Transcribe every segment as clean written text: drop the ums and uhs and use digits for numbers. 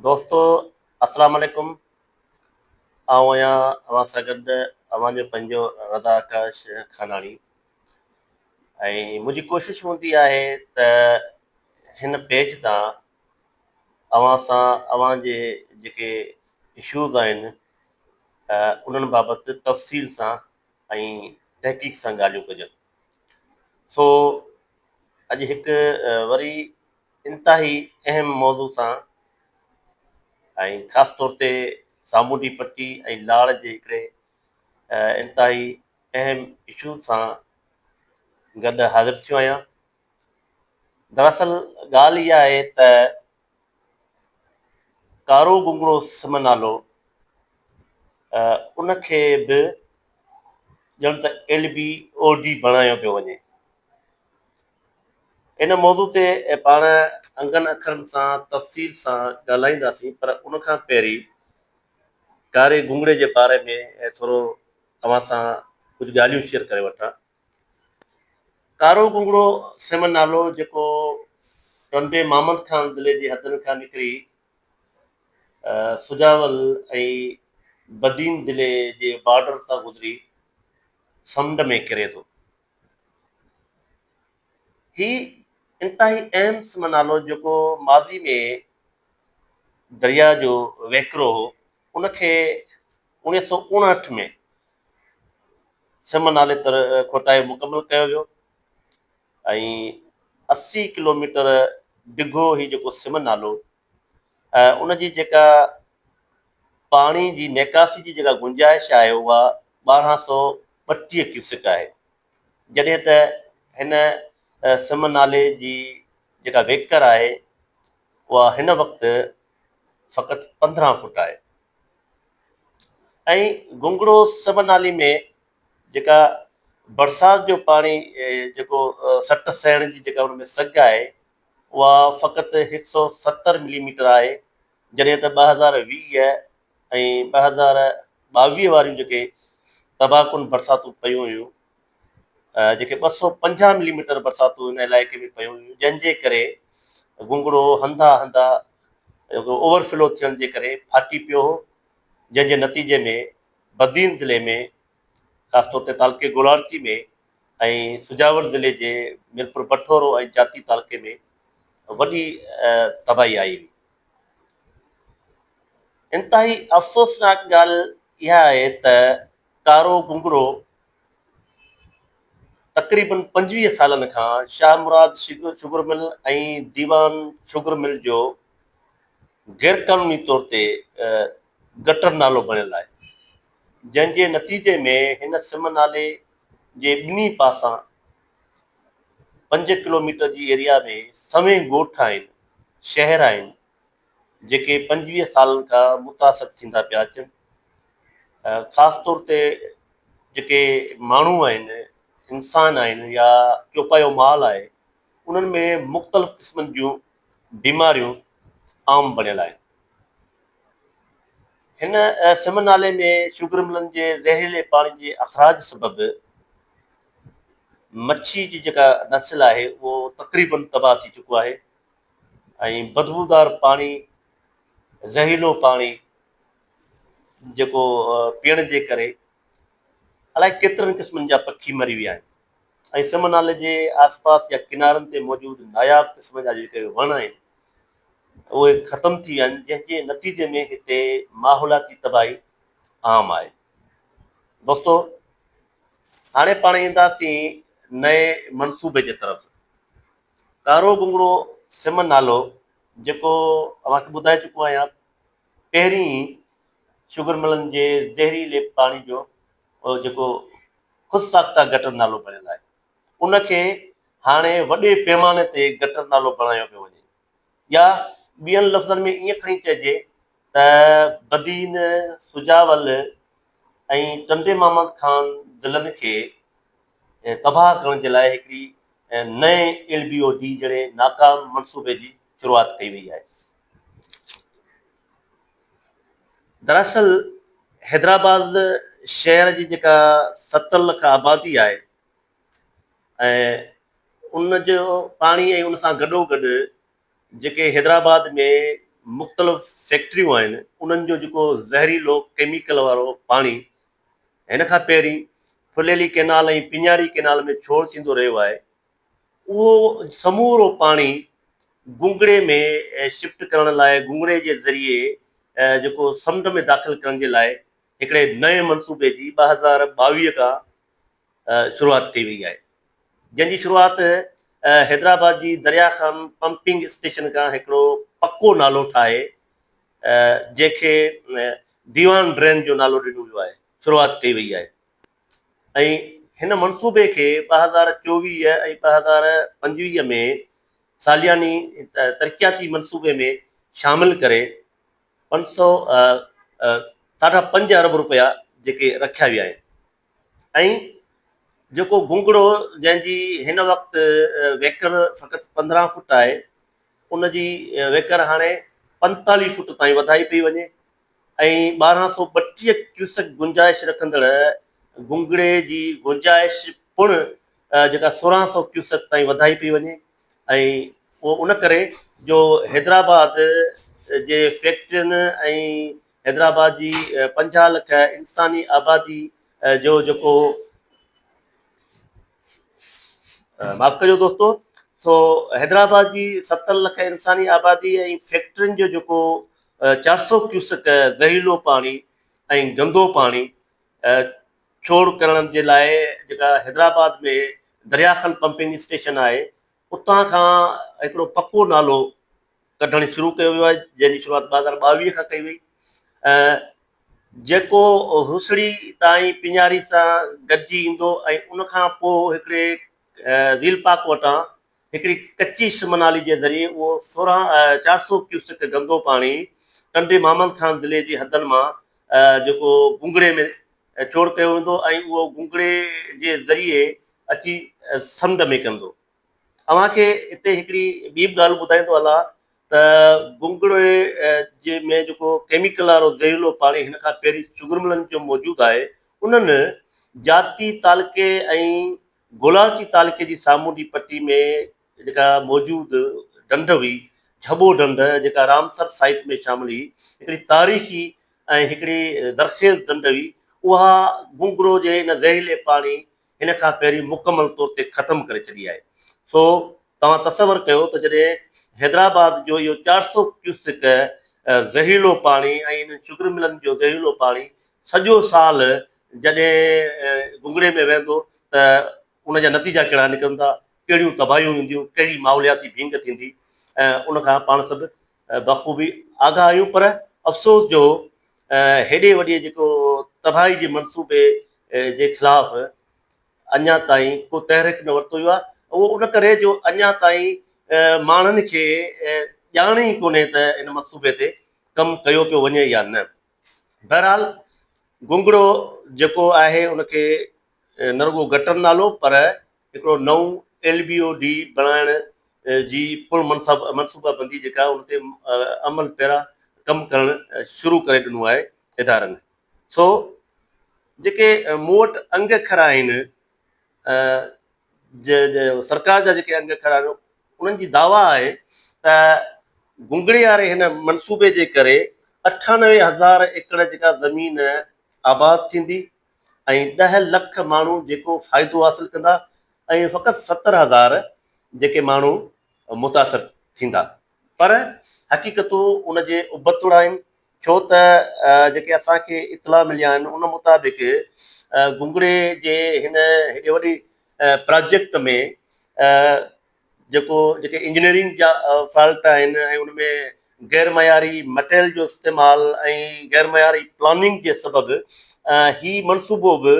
दोस्तो अस्सलाम वालेकुम। आउं आहियां अव्हां सां गॾु अव्हांजो पंहिंजो रज़ा आकाश खानाणी। ऐं मुंहिंजी कोशिशि हूंदी आहे त हिन पेज सां अव्हां सां अव्हांजे जेके इशूज़ आहिनि उन्हनि बाबति तफ़सील सां ऐं तहक़ीक़ सां ॻाल्हियूं कजनि। सो अॼु हिकु वरी इंतिहाई अहम मौज़ू सां ऐं ख़ासि तौर ते सामूंडी पटी ऐं लाड़ जे हिकिड़े इंतिहाई अहम इशू सां गॾु हाज़िर थियो आहियां। दरअसल ॻाल्हि इहा आहे त कारो गुंगड़ो सिम नालो उनखे बि ॼण त LBOD बणायो पियो वञे। इन मौज़ू ते पाण अंगनि अखरनि सां तफ़सील सां ॻाल्हाईंदासीं, पर उनखां पहिरीं कारे गुंगड़े जे बारे में थोरो तव्हां सां कुझु ॻाल्हियूं शेयर करे वठां। कारो गुंगड़ो सिम नालो जेको टंडे मामद खान ज़िले जे हदनि खां निकिरी सुजावल ऐं बदीन ज़िले जे बॉर्डर सां गुज़री समुंड में किरे थो। ही इंतिहाई अहम सिम नालो जेको माज़ी में दरिया जो वहिकिरो हो, उनखे 1959 में सिम नाले तर खोटाए मुकमल कयो वियो ऐं 80 किलोमीटर डिघो ही जेको सिम नालो उनजी जेका पाणी जी निकासी जी जेका गुंजाइश आहे उहा 1232 क्यूसिक आहे, जॾहिं त हिन सिम नाले जी जेका वेकर आहे उहा हिन वक़्तु फ़क़ति 15 फुट आहे। ऐं गुंगड़ो सिम नाले में जेका बरसाति जो पाणी जेको सट सहण जी जेका उनमें सघ आहे उहा फ़क़ति 170 मिलीमीटर आहे, जॾहिं त 2020 ऐं 2022 वारियूं जेके तबाहकुन बरसातूं पयूं हुयूं, जेके 250 मिलीमीटर बरसातूं हिन इलाइक़े में पयूं हुयूं, जंहिंजे करे गुंगड़ो हंधा हंधा ओवरफ्लो थियण जे करे फाटी पियो हो, जंहिंजे नतीजे में बदीन ज़िले में ख़ासि तौर ते तालके गोलारची में ऐं सुजावल ज़िले जे मिरपुर बठोरो ऐं जाती तालके में वॾी तबाही आई हुई। इंतिहाई अफ़सोसनाक ॻाल्हि इहा आहे त कारो गुंगड़ो तक़रीबन 25 सालनि खां शाह मुराद शुगर मिल ऐं दीवान शुगर मिल जो गैर क़ानूनी तौर ते गटर नालो बणियल आहे, जंहिंजे नतीजे में हिन सिम नाले जे ॿिन्ही पासां 5 किलोमीटर जी एरिया में सवें ॻोठ आहिनि, शहर आहिनि, जेके 25 सालनि खां मुतासिर थींदा पिया अचनि। ख़ासि तौर ते जेके माण्हू आहिनि, इंसान आहिनि या चोपायो माल आहे, उन्हनि में मुख़्तलिफ़ क़िस्मनि जूं बीमारियूं आम बणियल आहिनि। हिन सिम नाले में शुगर मिलनि जे ज़हरीले पाणी जे अख़राज सबबि मच्छी जी जेका नस्ल आहे उहो तक़रीबन तबाह थी चुको आहे ऐं बदबूदार पाणी, ज़हरीलो पाणी जेको पीअण जे करे अलाए केतिरनि क़िस्मनि जा पखी मरी विया आहिनि ऐं सिम नाले जे आसपास या किनारनि ते मौजूदु नायाब क़िस्म जा जेके वण आहिनि उहे ख़तम थी विया आहिनि, जंहिंजे नतीजे में हिते माहौलाती तबाही आम आहे। दोस्तो, हाणे पाण ईंदासीं नए मनसूबे जे तरफ़। कारो गुंगड़ो सिम नालो जेको तव्हांखे ॿुधाए चुको आहियां, पहिरीं शुगर मिलनि जे ज़हरीले पाणी जो जेको ख़ुदि साख्ता गटर नालो बणियल आहे, उनखे हाणे वॾे पैमाने ते गटर नालो बणायो पियो वञे, या ॿियनि लफ़्ज़नि में ईअं खणी चइजे त बदीन, सुजावल ऐं टंडे मामद खान ज़िलनि खे तबाह करण जे लाइ हिकिड़ी नए LBOD जहिड़े नाकाम मनसूबे जी शुरूआत कई वई आहे। दरअसल हैदराबाद शहर जी जेका 70 लख आबादी आहे ऐं उन जो पाणी ऐं उन सां गॾोगॾु जेके हैदराबाद में मुख़्तलिफ़ फैक्ट्रियूं आहिनि उन्हनि जो जेको ज़हरीलो केमिकल वारो पाणी हिन खां पहिरीं फुलेली कैनाल ऐं पिञारी कैनाल में छोड़ थींदो रहियो आहे, उहो समूरो पाणी गुंगड़े में शिफ्ट करण लाइ गुंगड़े जे ज़रिए जेको समुंड में दाख़िल करण जे लाइ हिकिड़े नए मनसूबे जी 2022 खां शुरूआत कई वई आहे, जंहिंजी शुरूआति हैदराबाद जी दरिया खान पंपिंग स्टेशन खां हिकिड़ो पको नालो ठाहे जंहिंखे दीवान ड्रेन जो नालो ॾिनो वियो आहे, शुरूआत कई वई आहे। ऐं हिन मनसूबे खे 2024 ऐं 2025 में सालियानी तरक़ियाती मनसूबे में शामिल करे 5.5 अरब रुपया जेके रखिया विया आहिनि। ऐं जेको गुंगड़ो जंहिंजी हिन वक़्तु वेकर फ़क़ति 15 फुट आहे, उनजी वेकर हाणे 45 फुट ताईं वधाई पई वञे ऐं 1232 क्यूसेक गुंजाइश रखंदड़ गुंगड़े जी गुंजाइश पुण जेका 1600 क्यूसेक ताईं वधाई पई वञे। ऐं उहो उन करे जो हैदराबाद जे फैक्ट्रियुनि ऐं हैदराबाद जी 50 लख इंसानी आबादी जो जेको माफ़ कजो दोस्तो, सो हैदराबाद जी 70 लख इंसानी आबादी ऐं फैक्ट्रियुनि जो जेको 400 क्यूसेक ज़हरीलो पाणी ऐं गंदो पाणी छोड़ करण जे लाइ जेका हैदराबाद में दरियाखल पंपिंग स्टेशन आहे, उतां खां हिकिड़ो पको नालो कढणु शुरू कयो वियो आहे, जंहिंजी शुरूआति 2022 खां कई वई। जेको हुसड़ी ताईं पिञारी सां गॾिजी ईंदो ऐं उनखां पोइ हिकिड़े रील पाक वटां हिकिड़ी कची शिमनाली जे ज़रिए उहो 400 क्यूसेक गंदो पाणी टंडे मोहम्मद ख़ान ज़िले जी हदनि मां जेको गुंगड़े में छोड़ कयो वेंदो ऐं उहो गुंगड़े जे ज़रिए अची समुंड में कंदो। अव्हांखे हिते हिकिड़ी ॿी बि ॻाल्हि ॿुधाईंदो हलां त गुंगड़े जे में जेको केमिकल वारो ज़हरीलो पाणी हिन खां पहिरीं शुगर मिलनि जो मौजूदु आहे, उन्हनि जाती तालके ऐं गोलाची तालके जी सामूंडी पट्टी में जेका मौजूदु ढंढ हुई, झबो ढंढ जेका रामसर साइट में शामिल हुई, हिकिड़ी तारीख़ी ऐं हिकिड़ी ज़रख़ेज़ ढंढ हुई, उहा गुंगड़ो जे हिन ज़हरीले पाणी हिन खां पहिरीं मुकमल तौर ते ख़तमु करे छॾी आहे। सो तव्हां तसवर कयो त जॾहिं हैदराबाद जो इहो 400 क्यूसेक ज़हरीलो पाणी ऐं इन शुगर मिलनि जो ज़हरीलो पाणी सॼो साल जॾहिं गुंगड़े में वेंदो त उन जा नतीजा कहिड़ा निकिरंदा, कहिड़ियूं तबाहियूं ईंदियूं, कहिड़ी माहौलियाती भींग थींदी, उनखां पाण सभु बख़ूबी आगाह आहियूं। पर अफ़सोस जो हेॾे वॾे जेको तबाही जे मनसूबे जे ख़िलाफ़ अञा ताईं को तहरीक न वरितो वियो आहे। उहो उन करे जो अञा ताईं माण्हुनि खे ॼाण ई कोन्हे त इन मनसूबे ते कमु कयो पियो वञे या न। बहरहाल गुंगड़ो जेको आहे उनखे न रुगो गटर नालो पर हिकिड़ो नओं LBOD बणाइण जी पुर मनसूबाबंदी जेका उन ते अमल पहिरां कमु करणु शुरू करे ॾिनो आहे इदारनि। सो जेके मूं वटि अंग खरा आहिनि, सरकार जा जेके अंग खरा आहिनि, उन्हनि जी दावा आहे त गुंगड़े वारे हिन मनसूबे जे करे 98,000 एकड़ जेका ज़मीन आबाद थींदी ऐं 10 लख माण्हू जेको फ़ाइदो हासिलु कंदा ऐं फ़क़ति 70,000 जेके माण्हू मुतासिर थींदा। पर हक़ीक़तूं उनजे उबतड़ आहिनि, छो त जेके असांखे इतला मिलिया आहिनि उन मुताबिक़ गुंगड़े जे हिन हेॾे वॾी प्रोजेक्ट में जेके इंजीनियरिंग जा फॉल्ट आहिनि ऐं उनमें गैर मयारी मटेरियल जो इस्तेमालु ऐं गैर मयारी प्लानिंग जे सबबि ही मनसूबो बि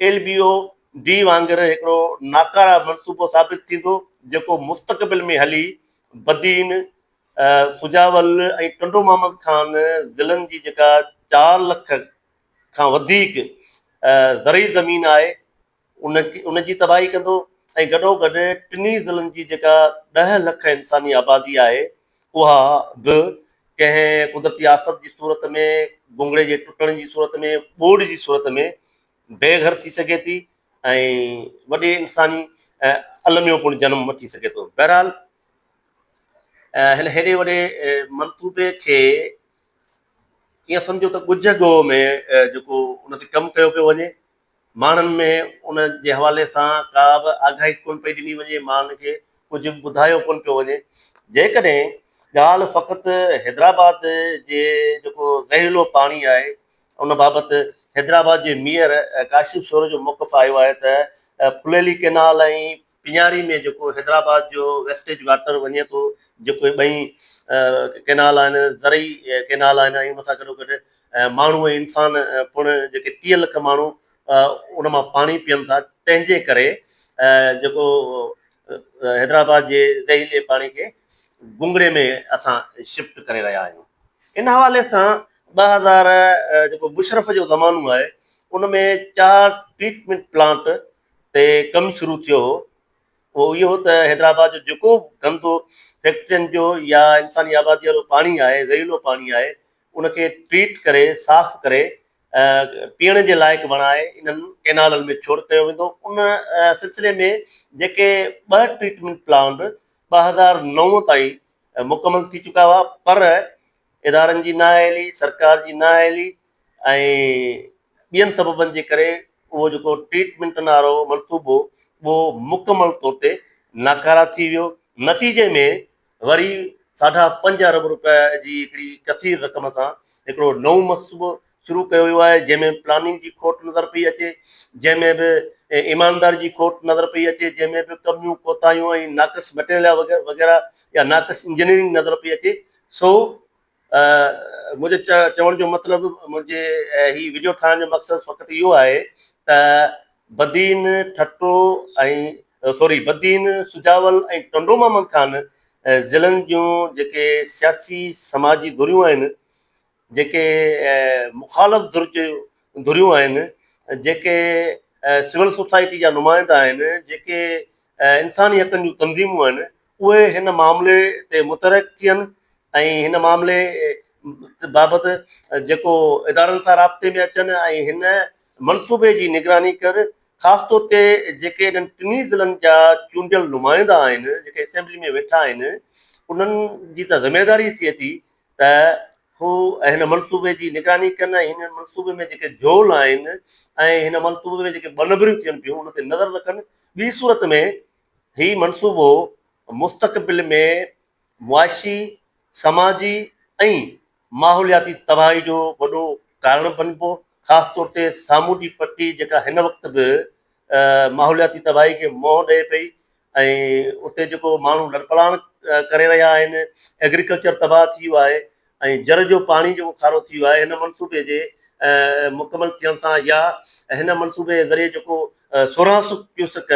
LBOD वांगुरु हिकिड़ो नाकारा मनसूबो साबित थींदो, जेको मुस्तक़बिल में हली बदीन सुजावल ऐं टंडो मोहम्मद ख़ान ज़िलनि जी जेका 4 लख खां वधीक ज़रई ज़मीन आहे उनजी तबाही कंदो ऐं गॾोगॾु टिनी ज़िलनि जी जेका 10 लख इंसानी आबादी आहे उहा बि कंहिं कुदरती आफ़त जी सूरत में, गुंगड़े जे टुटण जी सूरत में, ॿोड़ जी सूरत में बेघर थी सघे थी ऐं वॾे इंसानी अलमियो पिणु जनमु वठी सघे थो। बहरहाल हिन हेॾे वॾे मंसूबे खे ईअं सम्झो त ॻुझ गो में जेको उन ते कमु कयो पियो वञे, माण्हुनि में उन जे हवाले सां का बि आगाही कोन पई ॾिनी वञे, माण्हुनि खे कुझु बि ॿुधायो कोन पियो वञे। जेकॾहिं ॻाल्हि फ़क़ति हैदराबाद जे जेको ज़हरीलो पाणी आहे उन बाबति हैदराबाद जे मेयर काशिफ शोर जो मौक़िफ़ आयो आहे त फुलेली कैनाल ऐं पिञारी में जेको हैदराबाद जो वेस्टेज वाटर वञे थो, जेके ॿई कैनाल आहिनि, ज़रई कैनाल आहिनि, ऐं उन सां गॾोगॾु माण्हू ऐं इंसान पिण जेके 30 लख माण्हू उन मां पाणी पीअनि था। तंहिंजे करे जेको हैदराबाद जे ज़हरीले पाणी खे गुंगड़े में असां शिफ्ट करे रहिया आहियूं। इन हवाले सां 2000 जेको मुशरफ जो ज़मानो आहे उन में 4 ट्रीटमेंट प्लांट ते कमु शुरू थियो हो। उहो इहो त हैदराबाद जो जेको गंदो फैक्ट्रियुनि जो या इंसानी आबादी वारो पाणी आहे, ज़हरीलो पाणी आहे, उनखे ट्रीट करे साफ़ करे पीअण जे लाइक़ु बणाए इन्हनि कैनालनि में छोड़ कयो वेंदो। उन सिलसिले में जेके 2 ट्रीटमेंट प्लांट 2009 ताईं मुकमल थी चुका हुआ, पर इदारनि जी नाअहली, सरकार जी नाअहली ऐं ॿियनि सबबनि जे करे उहो जेको ट्रीटमेंट वारो मनसूबो उहो मुकमल तौर ते नाकारा थी वियो। नतीजे में वरी 5.5 अरब रुपए जी हिकिड़ी कसीर रक़म सां हिकिड़ो नओं मनसूबो शुरू कयो वियो आहे, जंहिंमें प्लानिंग जी खोट नज़र पई अचे, जंहिंमें बि ईमानदार जी खोट नज़र पई अचे, जंहिंमें बि कमियूं कोताहियूं ऐं नाक़िस मटेरियल वग़ैरह या नाक़िस इंजीनियरिंग नज़र पई अचे। सो मुंहिंजे चवण जो मतिलबु, मुंहिंजे हीउ वीडियो ठाहिण जो मक़सदु फ़क़ति इहो आहे त बदीन ठटो ऐं बदीन सुजावल ऐं टंडोमा मकान ज़िलनि जूं जेके सियासी समाजी धुरियूं आहिनि, जेके मुखालफ़ धुरियूं आहिनि, जेके सिविल सोसाइटी जा नुमाइंदा आहिनि, जेके इंसानी हक़नि जूं तंज़ीमूं आहिनि, उहे हिन मामले ते मुतरक़ थियनि ऐं हिन मामले बाबति जेको इदारनि सां राब्ते में अचनि ऐं हिन मनसूबे जी निगरानी कर। ख़ासि तौर ते जेके इन्हनि टिनी ज़िलनि जा चूंडियल नुमाइंदा आहिनि, जेके असेंबली में वेठा आहिनि, उन्हनि जी त ज़िमेदारी थिए थी त हू हिन मनसूबे जी निगरानी कनि ऐं हिन मनसूबे में जेके झोल आहिनि ऐं हिन मनसूबे में जेके बनबरियूं थियनि पियूं उन ते नज़र रखनि। ॿी सूरत में हीउ मनसूबो मुस्तक़बिल में मुआशी, समाजी ऐं माहौलियाती तबाही जो वॾो कारण बणिबो। ख़ासि तौर ते सामूंडी पट्टी जेका हिन वक़्तु बि माहौलियाती तबाही खे मोह ॾिए पई ऐं उते जेको माण्हू लड़पलाण करे रहिया आहिनि, एग्रीकल्चर तबाह थी वियो आहे ऐं जर जो पाणी जेको खारो थी वियो आहे, हिन मनसूबे जे मुकमल थियण सां या हिन मनसूबे जे ज़रिए जेको 1600 क्यूसेक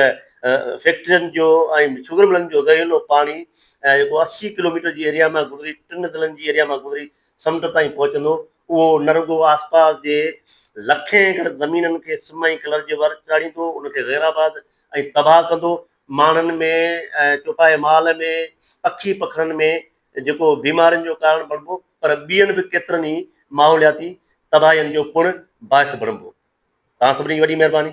फैक्ट्रियुनि जो ऐं शुगर मिलनि जो ज़हरीलो पाणी जेको 80 किलोमीटर जी एरिया मां गुज़री, 3 ज़िलनि जी एरिया मां गुज़री समुंड ताईं पहुचंदो, उहो न रुॻो आसपास जे लखे एकड़ ज़मीननि खे सुम्हई कलर जे वर चाढ़ींदो, उनखे ग़ैराबाद ऐं तबाह कंदो। माण्हुनि में, चौपाए माल में, पखी पखरनि में जेको बीमारियुनि जो कारण बणिबो, पर ॿियनि बि केतिरनि ई माहौलियाती तबाहियुनि जो पिणु बाहिस बणिबो। तव्हां सभिनी जी वॾी महिरबानी।